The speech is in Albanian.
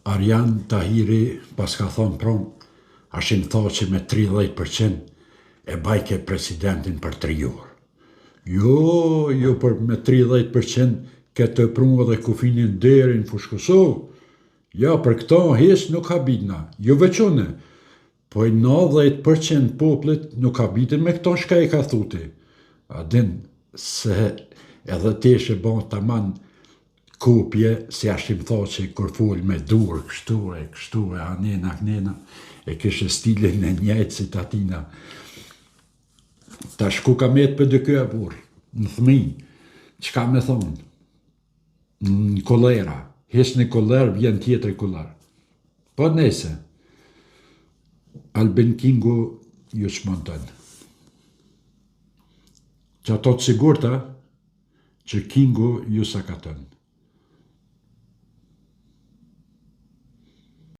Arjan Tahiri pas ka thonë prom, ashim thonë që me 30% e bajke presidentin për 3 orë. Jo, për me 30% këtë prunë dhe kufinin derin fush Kosovë. Ja, për këto hes nuk habitna, jo veçone, po i 90% poplit nuk habitin me këto shka i ka thuti. A din se edhe teshe bon të aman kopje, si ashtim tho që kur full me dur, kështu e anena, e kështë stilin e njajtë si tatina. Ta shku ka me të për dëkë e burë, në thmi, që ka me thonë? Në kolera, hes në koler, vjen tjetër koler. Po nese, Albin Kingu ju shmontën. Që ato të sigurta, që Kingu ju sakatën.